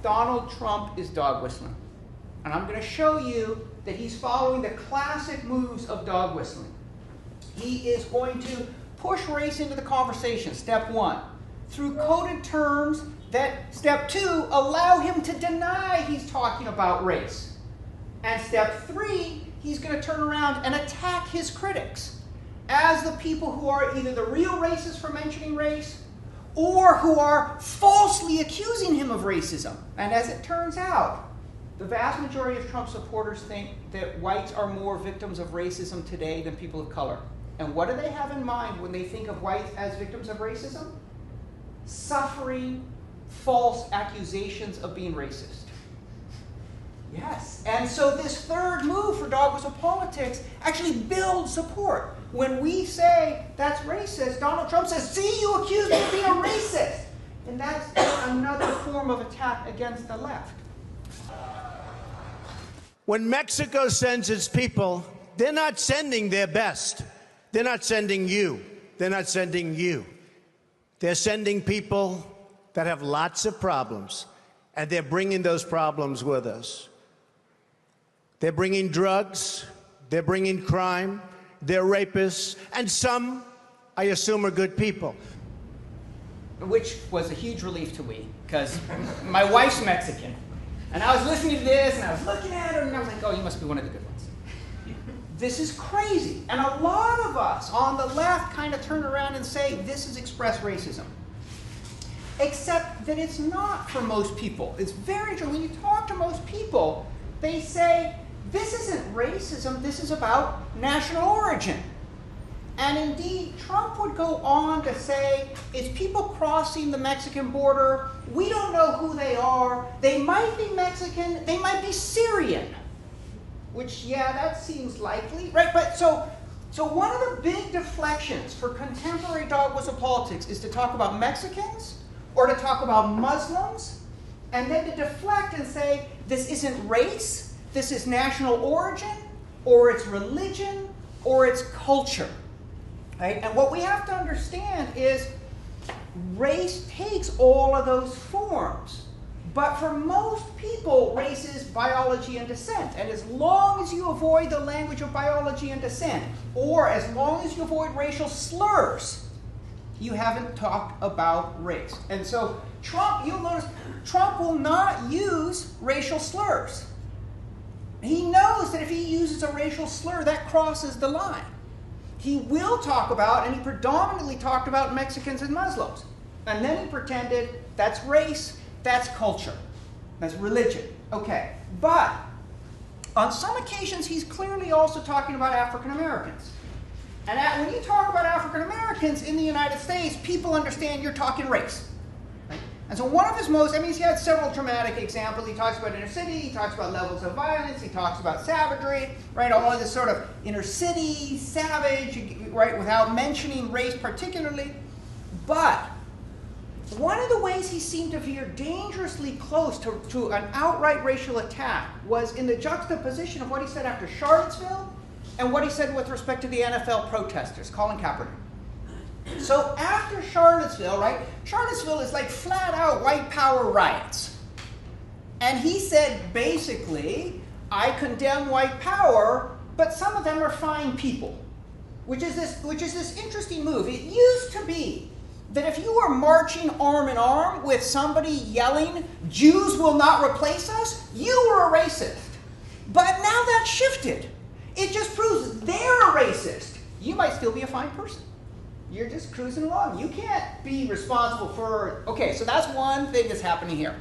Donald Trump is dog whistling. And I'm going to show you that he's following the classic moves of dog whistling. He is going to push race into the conversation, step one, through coded terms that, step two, allow him to deny he's talking about race. And step three, he's going to turn around and attack his critics as the people who are either the real racists for mentioning race or who are falsely accusing him of racism. And as it turns out, the vast majority of Trump supporters think that whites are more victims of racism today than people of color. And what do they have in mind when they think of whites as victims of racism? Suffering false accusations of being racist. Yes. And so this third move for dog whistle politics actually builds support. When we say that's racist, Donald Trump says, see, you accuse me of being a racist. And that's another form of attack against the left. When Mexico sends its people, they're not sending their best. They're not sending you. They're not sending you. They're sending people that have lots of problems, and they're bringing those problems with us. They're bringing drugs, they're bringing crime, they're rapists, and some, I assume, are good people. Which was a huge relief to me, because my wife's Mexican. And I was listening to this, and I was looking at her, and I was like, oh, you must be one of the good ones. This is crazy. And a lot of us on the left kind of turn around and say, this is express racism. Except that it's not for most people. It's very true. When you talk to most people, they say, this isn't racism, this is about national origin. And indeed, Trump would go on to say, it's people crossing the Mexican border. We don't know who they are. They might be Mexican. They might be Syrian. Which, yeah, that seems likely, right? But so one of the big deflections for contemporary dog whistle politics is to talk about Mexicans or to talk about Muslims, and then to deflect and say, this isn't race, this is national origin, or it's religion, or it's culture. Right? And what we have to understand is race takes all of those forms. But for most people, race is biology and descent. And as long as you avoid the language of biology and descent, or as long as you avoid racial slurs, you haven't talked about race. And so Trump, you'll notice, Trump will not use racial slurs. He knows that if he uses a racial slur, that crosses the line. He will talk about, and he predominantly talked about Mexicans and Muslims. And then he pretended that's race, that's culture, that's religion. Okay, but on some occasions he's clearly also talking about African Americans. And when you talk about African Americans in the United States, people understand you're talking race. Right? And so one of his most, he's had several dramatic examples. He talks about inner city, he talks about levels of violence, he talks about savagery, right? All of this sort of inner city, savage, right, without mentioning race particularly. But one of the ways he seemed to veer dangerously close to an outright racial attack was in the juxtaposition of what he said after Charlottesville and what he said with respect to the NFL protesters, Colin Kaepernick. So after Charlottesville, right, Charlottesville is like flat out white power riots. And he said, basically, I condemn white power, but some of them are fine people, which is this interesting move. It used to be that if you were marching arm in arm with somebody yelling, Jews will not replace us, you were a racist. But now that's shifted. It just proves they're a racist. You might still be a fine person. You're just cruising along. You can't be responsible for, okay, so that's one thing that's happening here.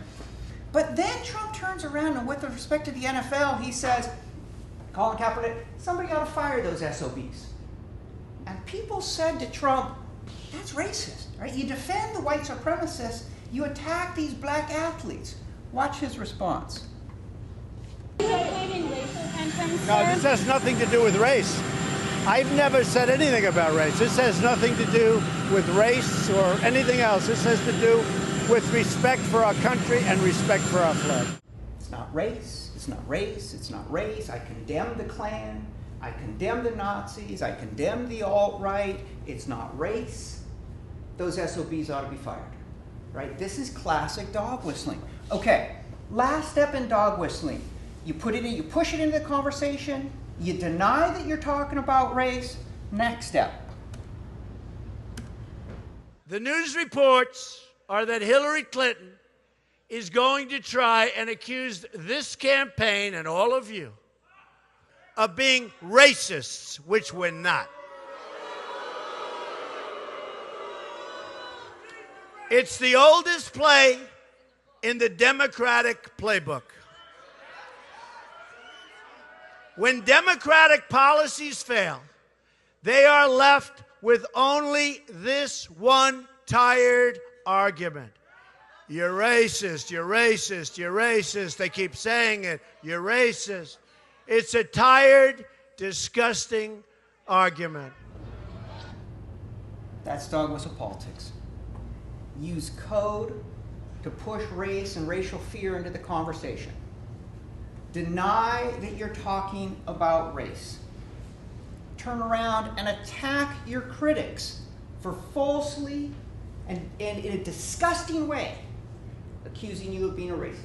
But then Trump turns around and with respect to the NFL, he says, Colin Kaepernick, somebody ought to fire those SOBs. And people said to Trump, that's racist, right? You defend the white supremacists, you attack these black athletes. Watch his response. No, this has nothing to do with race. I've never said anything about race. This has nothing to do with race or anything else. This has to do with respect for our country and respect for our flag. It's not race, it's not race, it's not race. I condemn the Klan, I condemn the Nazis, I condemn the alt-right. It's not race. Those SOBs ought to be fired, right? This is classic dog whistling. Okay, Last step in dog whistling. You put it in, you push it into the conversation, you deny that you're talking about race. Next step. The news reports are that Hillary Clinton is going to try and accuse this campaign and all of you of being racists, which we're not. It's the oldest play in the Democratic playbook. When Democratic policies fail, they are left with only this one tired argument. You're racist, you're racist, you're racist. They keep saying it, you're racist. It's a tired, disgusting argument. That's dog whistle politics. Use code to push race and racial fear into the conversation. Deny that you're talking about race. Turn around and attack your critics for falsely and in a disgusting way accusing you of being a racist.